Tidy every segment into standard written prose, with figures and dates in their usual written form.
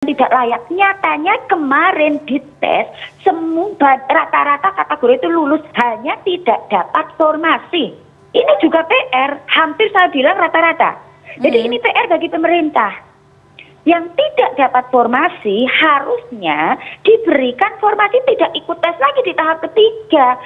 tidak layak. Nyatanya kemarin dites semua rata-rata kategori itu lulus, hanya tidak dapat formasi. Ini juga PR, hampir saya bilang rata-rata. Jadi ini PR bagi pemerintah. Yang tidak dapat formasi harusnya diberikan formasi, tidak ikut tes lagi di tahap ketiga.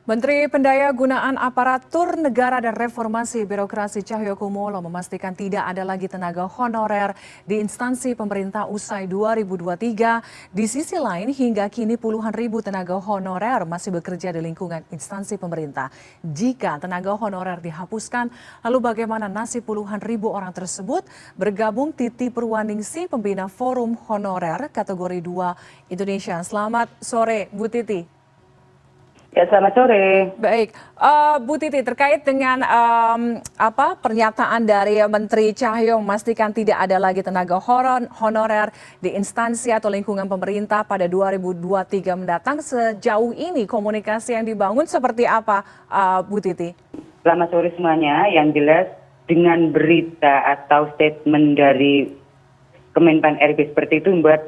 Menteri Pendayagunaan Aparatur Negara dan Reformasi Birokrasi Cahyokumolo memastikan tidak ada lagi tenaga honorer di instansi pemerintah usai 2023. Di sisi lain, hingga kini puluhan ribu tenaga honorer masih bekerja di lingkungan instansi pemerintah. Jika tenaga honorer dihapuskan, lalu bagaimana nasib puluhan ribu orang tersebut? Bergabung Titi Purwaningsih, pembina Forum Honorer kategori 2 Indonesia. Selamat sore, Bu Titi. Ya, selamat sore. Baik, Bu Titi, terkait dengan pernyataan dari Menteri Cahyo memastikan tidak ada lagi tenaga honorer di instansi atau lingkungan pemerintah pada 2023 mendatang. Sejauh ini komunikasi yang dibangun seperti apa, Bu Titi? Selamat sore semuanya. Yang jelas dengan berita atau statement dari Kemenpan RB seperti itu membuat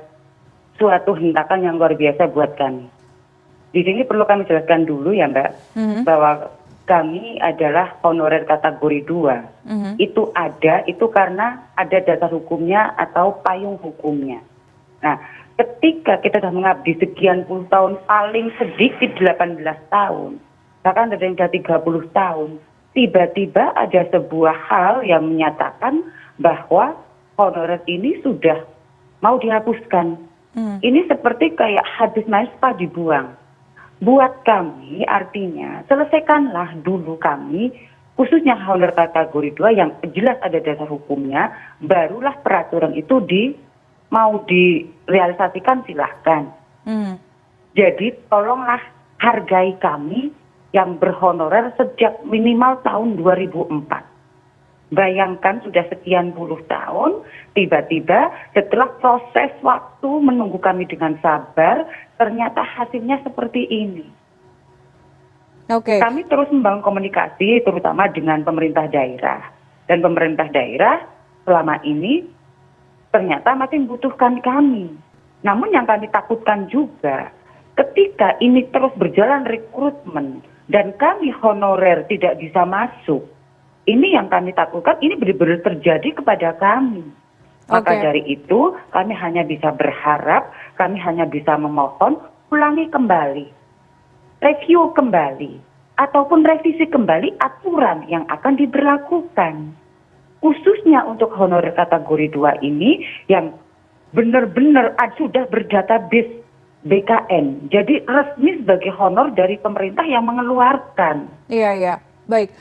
suatu hentakan yang luar biasa buat kami. Di sini perlu kami jelaskan dulu ya Mbak, bahwa kami adalah honorer kategori 2. Itu karena ada dasar hukumnya atau payung hukumnya. Nah, ketika kita sudah mengabdi sekian puluh tahun, paling sedikit 18 tahun, bahkan ada yang sudah 30 tahun, tiba-tiba ada sebuah hal yang menyatakan bahwa honorer ini sudah mau dihapuskan. Ini seperti kayak habis main spa dibuang. Buat kami artinya selesaikanlah dulu kami, khususnya honorer kategori 2 yang jelas ada dasar hukumnya, barulah peraturan itu mau direalisasikan silahkan. Jadi tolonglah hargai kami yang berhonorer sejak minimal tahun 2004. Bayangkan sudah sekian puluh tahun, tiba-tiba setelah proses waktu menunggu kami dengan sabar, ternyata hasilnya seperti ini. Kami terus membangun komunikasi, terutama dengan pemerintah daerah. Dan pemerintah daerah selama ini ternyata masih membutuhkan kami. Namun yang kami takutkan juga, ketika ini terus berjalan rekrutmen dan kami honorer tidak bisa masuk, ini yang kami takutkan, ini benar-benar terjadi kepada kami. Maka dari itu, kami hanya bisa berharap, kami hanya bisa memohon, ulangi kembali, review kembali, ataupun revisi kembali aturan yang akan diberlakukan. Khususnya untuk honorer kategori 2 ini, yang benar-benar sudah berdatabase BKN. Jadi resmi sebagai honor dari pemerintah yang mengeluarkan. Iya. Baik,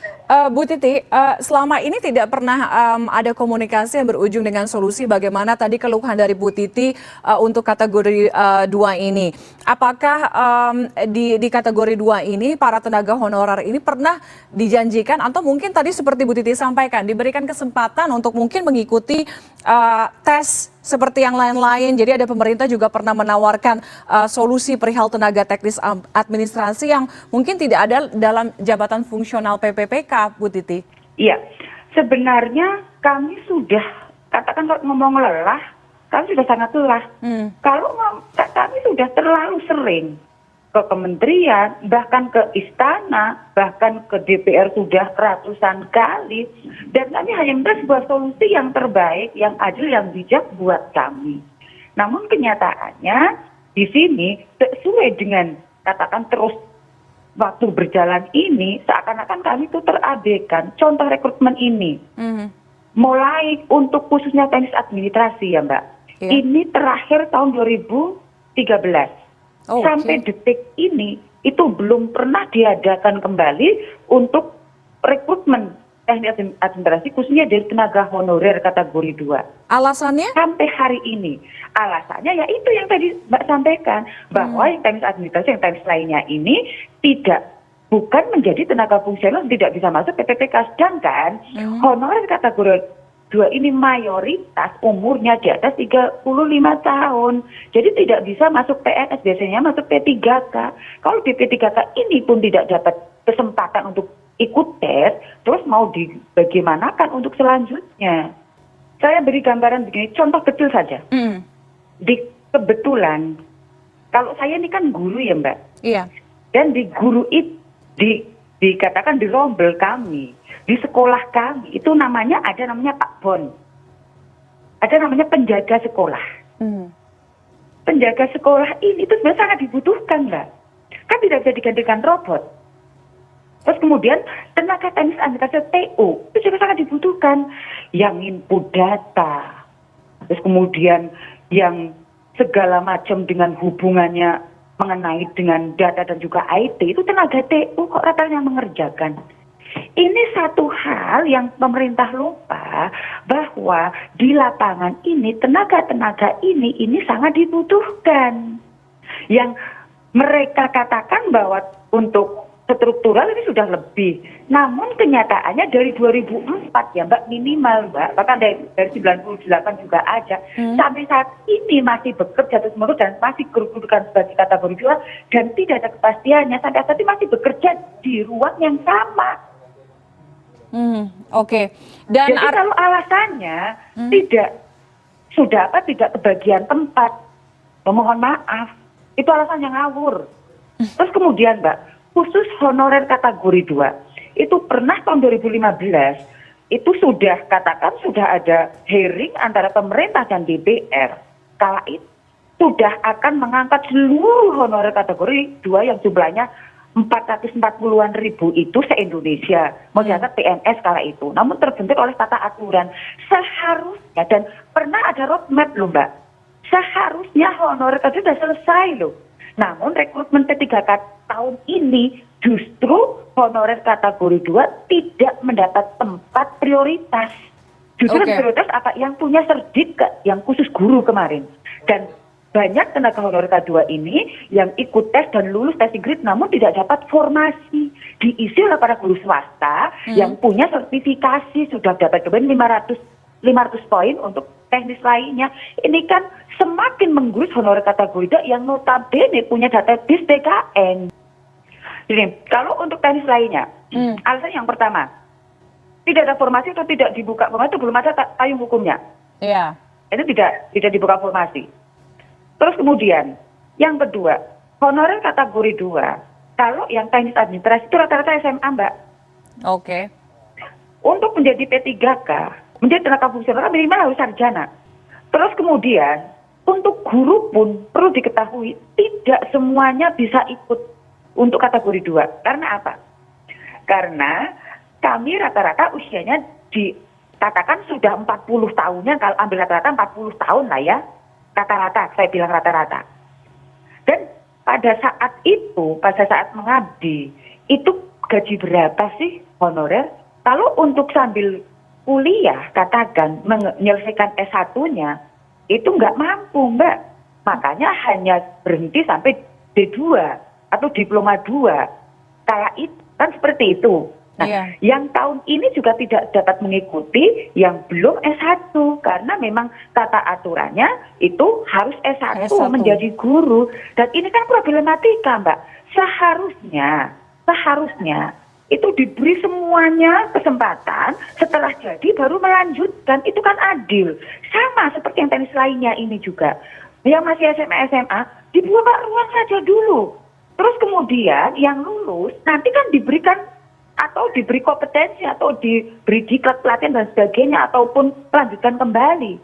Bu Titi, selama ini tidak pernah ada komunikasi yang berujung dengan solusi bagaimana tadi keluhan dari Bu Titi untuk kategori 2 ini. Apakah di kategori 2 ini para tenaga honorer ini pernah dijanjikan atau mungkin tadi seperti Bu Titi sampaikan diberikan kesempatan untuk mungkin mengikuti tes seperti yang lain-lain. Jadi ada pemerintah juga pernah menawarkan solusi perihal tenaga teknis administrasi yang mungkin tidak ada dalam jabatan fungsional PPPK, Bu Titi. Iya, sebenarnya kami sudah, katakan kalau ngomong lelah, kami sudah sangat lelah. Kalau kami sudah terlalu sering ke kementerian, bahkan ke istana, bahkan ke DPR sudah ratusan kali, dan kami hanya minta sebuah solusi yang terbaik, yang adil, yang bijak buat kami. Namun kenyataannya di sini sesuai dengan katakan terus waktu berjalan ini, seakan-akan kami itu terabaikan. Contoh rekrutmen ini, mulai untuk khususnya teknis administrasi ya Mbak, ini terakhir tahun 2013. Sampai detik ini itu belum pernah diadakan kembali untuk rekrutmen teknik administrasi khususnya dari tenaga honorer kategori 2. Alasannya? Sampai hari ini. Alasannya ya itu yang tadi Mbak sampaikan, bahwa yang teknis administrasi, yang teknis lainnya ini bukan menjadi tenaga fungsional, tidak bisa masuk PPPK. Sedangkan honorer kategori 2 ini mayoritas umurnya di atas 35 tahun. Jadi tidak bisa masuk PNS, biasanya masuk P3K. Kalau di P3K ini pun tidak dapat kesempatan untuk ikut tes, terus mau dibagaimanakan untuk selanjutnya. Saya beri gambaran begini, contoh kecil saja. Kebetulan, kalau saya ini kan guru ya Mbak, Iya. dan di guru itu, dikatakan di rombel kami, di sekolah kami, itu ada namanya Pak Bon. Ada namanya penjaga sekolah. Penjaga sekolah ini itu sebenarnya sangat dibutuhkan Mbak. Kan tidak bisa digantikan robot. Terus kemudian tenaga teknis administrasi TO itu juga sangat dibutuhkan. Yang input data. Terus kemudian yang segala macam dengan hubungannya mengenai dengan data dan juga IT itu tenaga TO kok ratanya mengerjakan. Ini satu hal yang pemerintah lupa bahwa di lapangan ini tenaga-tenaga ini sangat dibutuhkan. Yang mereka katakan bahwa untuk struktural ini sudah lebih. Namun kenyataannya dari 2004 ya Mbak, minimal Mbak, bahkan dari 98 juga ada. Sampai saat ini masih bekerja terus-menerus dan masih kedudukan sebagai kategori 2 dan tidak ada kepastiannya. Sampai saat ini masih bekerja di ruang yang sama. Oke. Dan jadi kalau alasannya tidak kebagian tempat, mohon maaf, itu alasan yang ngawur. Terus kemudian Mbak, khusus honorer kategori 2, itu pernah tahun 2015, itu sudah ada hearing antara pemerintah dan DPR. Kala itu sudah akan mengangkat seluruh honorer kategori 2 yang jumlahnya 440-an ribu itu se-Indonesia. Mau diangkat PNS kala itu. Namun terbentur oleh tata aturan. Seharusnya, dan pernah ada roadmap loh Mbak, seharusnya honorer kategori sudah selesai loh. Namun rekrutmen ketiga tahun ini justru honorer kategori 2 tidak mendapat tempat prioritas. Justru prioritas apa? Yang punya sertifikat, yang khusus guru kemarin. Dan banyak tenaga honorer K2 ini yang ikut tes dan lulus testing grade namun tidak dapat formasi. Diisi oleh para guru swasta yang punya sertifikasi, sudah dapat kemarin 500 poin untuk teknis lainnya. Ini kan semakin menggurus honorer kategori 2 yang notabene punya database TKN. Jadi kalau untuk teknis lainnya, alasan yang pertama, tidak ada formasi atau tidak dibuka formasi, itu belum ada payung hukumnya. Iya. Itu tidak dibuka formasi. Terus kemudian, yang kedua, honorer kategori 2, kalau yang teknis administrasi itu rata-rata SMA Mbak. Oke. Untuk menjadi P3K, menjadi tenaga fungsional minimal harus sarjana. Terus kemudian, untuk guru pun perlu diketahui, tidak semuanya bisa ikut untuk kategori 2. Karena apa? Karena kami rata-rata usianya dikatakan sudah 40 tahunnya, kalau ambil rata-rata 40 tahun lah ya. Rata-rata, saya bilang rata-rata. Dan pada saat mengabdi, itu gaji berapa sih honorer? Kalau untuk sambil kuliah, katakan menyelesaikan S1-nya, itu nggak mampu Mbak. Makanya hanya berhenti sampai D2 atau diploma 2. Kayak itu, kan seperti itu. Nah, yang tahun ini juga tidak dapat mengikuti yang belum S1 karena memang kata aturannya itu harus S1 menjadi guru. Dan ini kan problematika Mbak. Seharusnya itu diberi semuanya kesempatan, setelah jadi baru melanjutkan. Itu kan adil. Sama seperti yang teknis lainnya ini juga. Yang masih SMA dibuka ruang saja dulu. Terus kemudian yang lulus nanti kan diberikan atau diberi kompetensi atau diberi diklat pelatihan dan sebagainya ataupun lanjutkan kembali.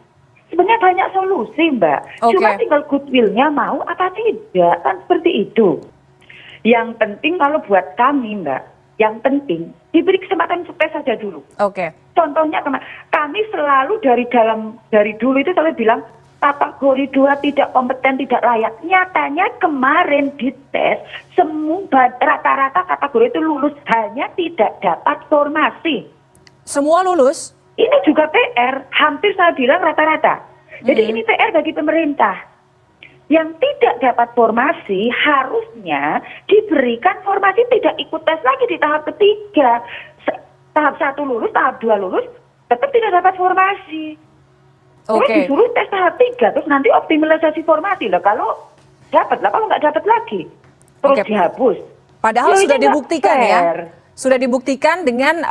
Sebenarnya banyak solusi Mbak. Cuma tinggal goodwill-nya mau apa tidak, kan seperti itu. Yang penting kalau buat kami Mbak, yang penting diberi kesempatan sukses saja dulu. Contohnya kami selalu dari dulu itu selalu bilang kategori 2 tidak kompeten, tidak layak. Nyatanya kemarin di tes, semua rata-rata kategori itu lulus, hanya tidak dapat formasi. Semua lulus? Ini juga PR, hampir saya bilang rata-rata. Jadi ini PR bagi pemerintah. Yang tidak dapat formasi harusnya diberikan formasi, tidak ikut tes lagi di tahap ketiga. Tahap 1 lulus, tahap 2 lulus, tetap tidak dapat formasi. Terus disuruh tes tahap 3, terus nanti optimalisasi formasi lah. Kalau dapat lah, kalau nggak dapat lagi, terus dihapus. Padahal Loh, sudah ini nggak dibuktikan ya. fair. Sudah dibuktikan dengan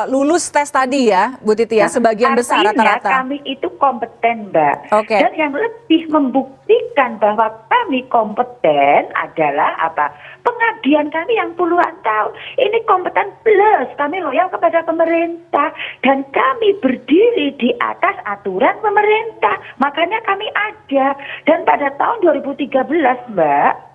lulus tes tadi ya, Bu Titi ya, Nah, sebagian besar artinya rata-rata. kami itu kompeten, Mbak. Oke. Dan yang lebih membuktikan bahwa kami kompeten adalah apa? Pengabdian kami yang puluhan tahun. Ini kompeten plus kami loyal kepada pemerintah. Dan kami berdiri di atas aturan pemerintah. Makanya kami ada. Dan pada tahun 2013, Mbak,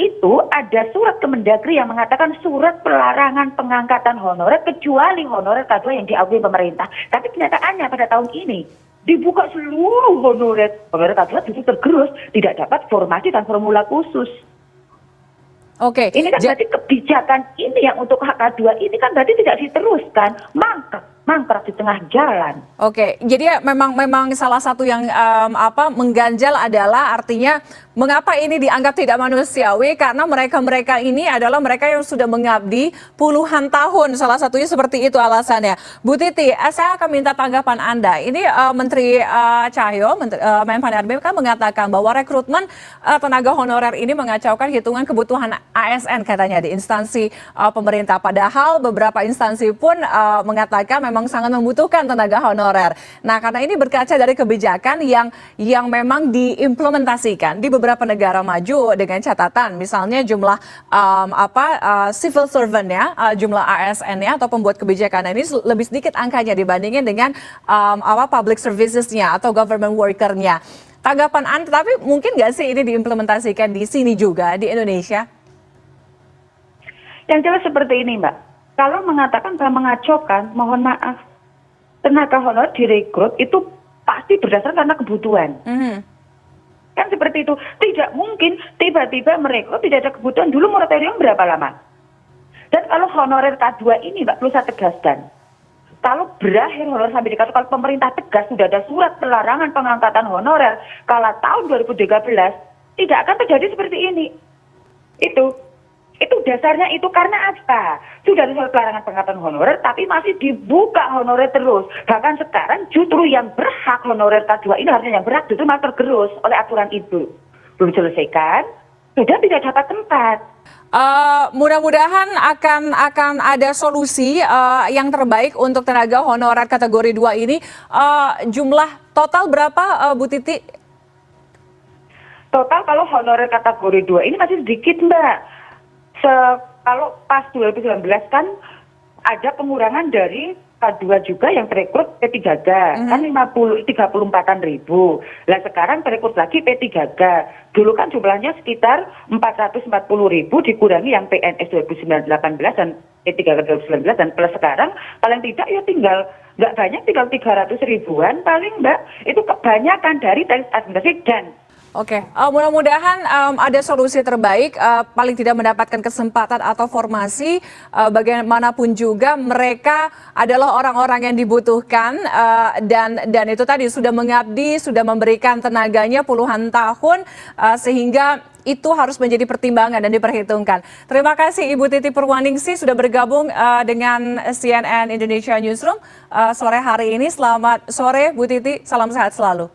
itu ada surat Kemendagri yang mengatakan surat pelarangan pengangkatan honorer kecuali honorer K2 yang diakui pemerintah. Tapi kenyataannya pada tahun ini dibuka seluruh honorer K2 justru tergerus, tidak dapat formasi dan formula khusus. Oke. Ini kan berarti kebijakan ini yang untuk HK2 ini kan berarti tidak diteruskan, mangkrak di tengah jalan. Oke, jadi memang salah satu yang mengganjal adalah artinya mengapa ini dianggap tidak manusiawi karena mereka ini adalah mereka yang sudah mengabdi puluhan tahun, salah satunya seperti itu alasannya. Bu Titi, saya akan minta tanggapan Anda. Ini Menteri Cahyo, Menpan RB kan mengatakan bahwa rekrutmen tenaga honorer ini mengacaukan hitungan kebutuhan ASN katanya di instansi pemerintah. Padahal beberapa instansi pun mengatakan memang sangat membutuhkan tenaga honorer. Nah, karena ini berkaca dari kebijakan yang memang diimplementasikan di beberapa negara maju dengan catatan, misalnya jumlah civil servant-nya, jumlah ASN-nya atau pembuat kebijakan ini lebih sedikit angkanya dibandingin dengan public services-nya atau government worker-nya. Tanggapan Anda, tapi mungkin nggak sih ini diimplementasikan di sini juga di Indonesia? Yang jelas seperti ini, Mbak. Kalau mengatakan bahwa mengacaukan, mohon maaf, tenaga honorer direkrut itu pasti berdasarkan karena kebutuhan. Kan seperti itu. Tidak mungkin tiba-tiba merekrut tidak ada kebutuhan. Dulu moratorium berapa lama? Dan kalau honorer K2 ini, Mbak, perlu saya tegaskan. Kalau berakhir honorer sampai dikatakan, kalau pemerintah tegas sudah ada surat pelarangan pengangkatan honorer, kalau tahun 2013 tidak akan terjadi seperti ini. Itu dasarnya itu karena apa? Sudah ada surat pelarangan pengangkatan honorer, tapi masih dibuka honorer terus. Bahkan sekarang justru yang berhak honorer K2 ini harusnya yang berhak justru malah tergerus oleh aturan itu. Belum diselesaikan, sudah tidak dapat tempat. Mudah-mudahan akan ada solusi yang terbaik untuk tenaga honorer kategori 2 ini. Jumlah total berapa, Bu Titi? Total kalau honorer kategori 2 ini masih sedikit, Mbak. Kalau pas 2019 kan ada pengurangan dari K2 juga yang terekrut P3G, kan 34-an ribu. Lah sekarang terekrut lagi P3G. Dulu kan jumlahnya sekitar 440 ribu dikurangi yang PNS 2018 dan P3G 2019 dan plus sekarang paling tidak ya tinggal nggak banyak, tinggal 300 ribuan paling, Mbak. Itu kebanyakan dari teknis administrasi dan Oke, mudah-mudahan ada solusi terbaik, paling tidak mendapatkan kesempatan atau formasi, bagaimanapun juga mereka adalah orang-orang yang dibutuhkan, dan itu tadi sudah mengabdi, sudah memberikan tenaganya puluhan tahun, sehingga itu harus menjadi pertimbangan dan diperhitungkan. Terima kasih Ibu Titi Purwaningsih sudah bergabung dengan CNN Indonesia Newsroom sore hari ini. Selamat sore Bu Titi, salam sehat selalu.